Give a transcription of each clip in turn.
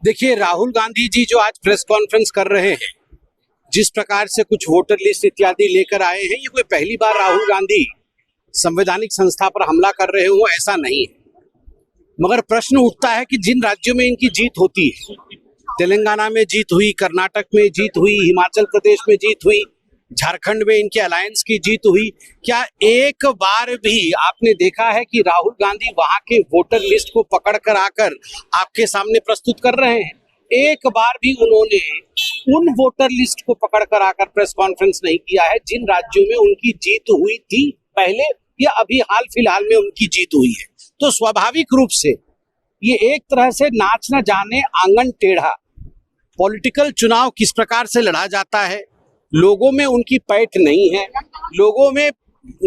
देखिए, राहुल गांधी जी जो आज प्रेस कॉन्फ्रेंस कर रहे हैं, जिस प्रकार से कुछ वोटर लिस्ट इत्यादि लेकर आए हैं, ये कोई पहली बार राहुल गांधी संवैधानिक संस्था पर हमला कर रहे हो, ऐसा नहीं है। मगर प्रश्न उठता है कि जिन राज्यों में इनकी जीत होती है, तेलंगाना में जीत हुई, कर्नाटक में जीत हुई, हिमाचल प्रदेश में जीत हुई, झारखंड में इनके अलायंस की जीत हुई, क्या एक बार भी आपने देखा है कि राहुल गांधी वहां के वोटर लिस्ट को पकड़ कर आकर आपके सामने प्रस्तुत कर रहे हैं? एक बार भी उन्होंने उन वोटर लिस्ट को पकड़ कर आकर प्रेस कॉन्फ्रेंस नहीं किया है जिन राज्यों में उनकी जीत हुई थी पहले या अभी हाल फिलहाल में उनकी जीत हुई है। तो स्वाभाविक रूप से ये एक तरह से नाच न जाने आंगन टेढ़ा पॉलिटिकल चुनाव किस प्रकार से लड़ा जाता है, लोगों में उनकी पैठ नहीं है, लोगों में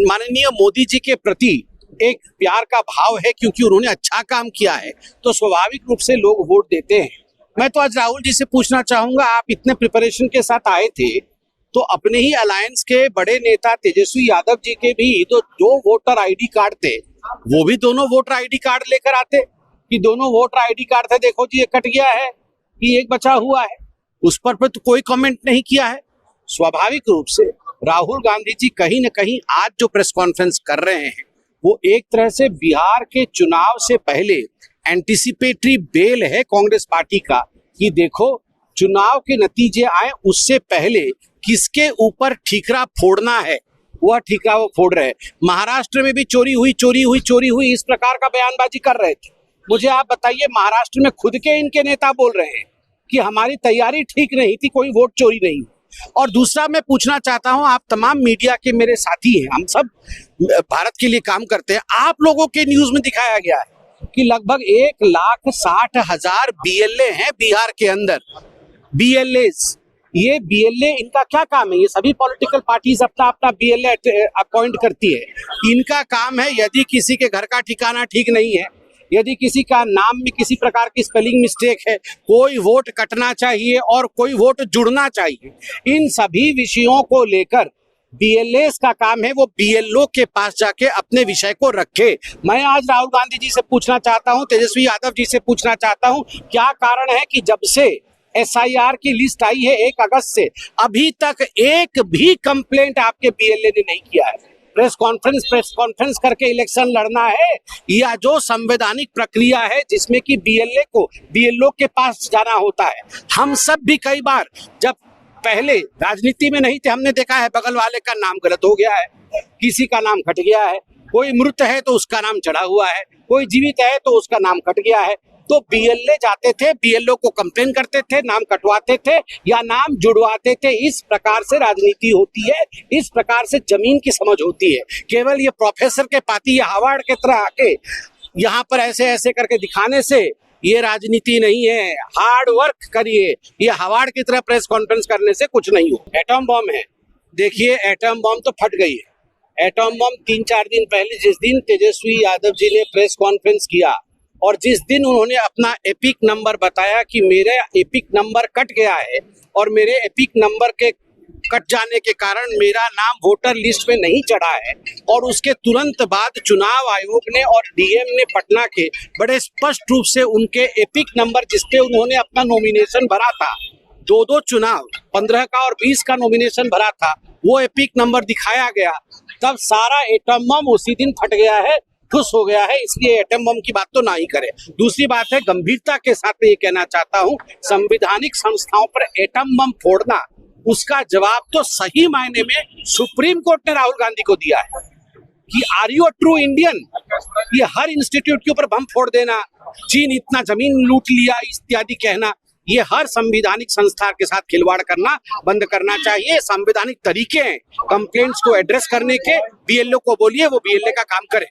माननीय मोदी जी के प्रति एक प्यार का भाव है क्योंकि उन्होंने अच्छा काम किया है, तो स्वाभाविक रूप से लोग वोट देते हैं। मैं तो आज राहुल जी से पूछना चाहूंगा, आप इतने प्रिपरेशन के साथ आए थे तो अपने ही अलायंस के बड़े नेता तेजस्वी यादव जी के भी तो दो वोटर आईडी कार्ड थे, वो भी दोनों वोटर आईडी कार्ड लेकर आते कि दोनों वोटर आईडी कार्ड थे, देखो जी ये कट गया है कि एक बचा हुआ है, उस पर तो कोई कमेंट नहीं किया है। स्वाभाविक रूप से राहुल गांधी जी कहीं न कहीं आज जो प्रेस कॉन्फ्रेंस कर रहे हैं वो एक तरह से बिहार के चुनाव से पहले एंटिसिपेटरी बेल है कांग्रेस पार्टी का कि देखो चुनाव के नतीजे आए उससे पहले किसके ऊपर ठीकरा फोड़ना है, वह ठीकरा वो फोड़ रहे हैं। महाराष्ट्र में भी चोरी हुई, इस प्रकार का बयानबाजी कर रहे थे। मुझे आप बताइए, महाराष्ट्र में खुद के इनके नेता बोल रहे हैं कि हमारी तैयारी ठीक नहीं थी, कोई वोट चोरी नहीं। और दूसरा मैं पूछना चाहता हूं, आप तमाम मीडिया के मेरे साथी हैं, हम सब भारत के लिए काम करते हैं, आप लोगों के न्यूज में दिखाया गया है कि लगभग 1,60,000 BLA हैं बिहार के अंदर। BLAs, ये BLA इनका क्या काम है? ये सभी पॉलिटिकल पार्टीज अपना अपना BLA अपॉइंट करती है। इनका काम है यदि किसी के घर का ठिकाना ठीक नहीं है, यदि किसी का नाम में किसी प्रकार की स्पेलिंग मिस्टेक है, कोई वोट कटना चाहिए और कोई वोट जुड़ना चाहिए, इन सभी विषयों को लेकर BLAs का काम है वो BLO के पास जाके अपने विषय को रखे। मैं आज राहुल गांधी जी से पूछना चाहता हूं, तेजस्वी यादव जी से पूछना चाहता हूं, क्या कारण है कि जब से SIR की लिस्ट आई है 1 अगस्त से अभी तक एक भी कंप्लेंट आपके BLA ने नहीं किया है? प्रेस कॉन्फ्रेंस करके इलेक्शन लड़ना है या जो संवैधानिक प्रक्रिया है जिसमें कि BLO के पास जाना होता है? हम सब भी कई बार जब पहले राजनीति में नहीं थे हमने देखा है बगल वाले का नाम गलत हो गया है, किसी का नाम कट गया है, कोई मृत है तो उसका नाम चढ़ा हुआ है, कोई जीवित है तो उसका नाम कट गया है। तो BLA जाते थे, BLO को कंप्लेन करते थे, नाम कटवाते थे या नाम जुड़वाते थे। इस प्रकार से राजनीति होती है, इस प्रकार से जमीन की समझ होती है। केवल ये प्रोफेसर के पाती या हार्वर्ड के तरह आके यहाँ पर ऐसे ऐसे करके दिखाने से ये राजनीति नहीं है। हार्ड वर्क करिए, ये हार्वर्ड की तरह प्रेस कॉन्फ्रेंस करने से कुछ नहीं हो। एटम बम है, देखिए एटम बम तो फट गई है। एटम बम 3-4 दिन पहले जिस दिन तेजस्वी यादव जी ने प्रेस कॉन्फ्रेंस किया और जिस दिन उन्होंने अपना एपिक नंबर बताया कि मेरे एपिक नंबर कट गया है और मेरे एपिक नंबर के कट जाने के कारण मेरा नाम वोटर लिस्ट में नहीं चढ़ा है, और उसके तुरंत बाद चुनाव आयोग ने और DM ने पटना के बड़े स्पष्ट रूप से उनके एपिक नंबर जिसपे उन्होंने अपना नॉमिनेशन भरा था, 2 चुनाव 15 का और 20 का नॉमिनेशन भरा था, वो एपिक नंबर दिखाया गया। तब सारा एटम बम उसी दिन फट गया है, खुश हो गया है, इसलिए एटम बम की बात तो ना ही करें। दूसरी बात है, गंभीरता के साथ मैं ये कहना चाहता हूं, संवैधानिक संस्थाओं पर एटम बम फोड़ना, उसका जवाब तो सही मायने में सुप्रीम कोर्ट ने राहुल गांधी को दिया है कि are you a true Indian? ये हर इंस्टीट्यूट के ऊपर बम फोड़ देना, चीन इतना जमीन लूट लिया इत्यादि कहना, ये हर संवैधानिक संस्था के साथ खिलवाड़ करना बंद करना चाहिए। संवैधानिक तरीके हैं कंप्लेंट्स को एड्रेस करने के, BLO को बोलिए वो BLA का काम करे।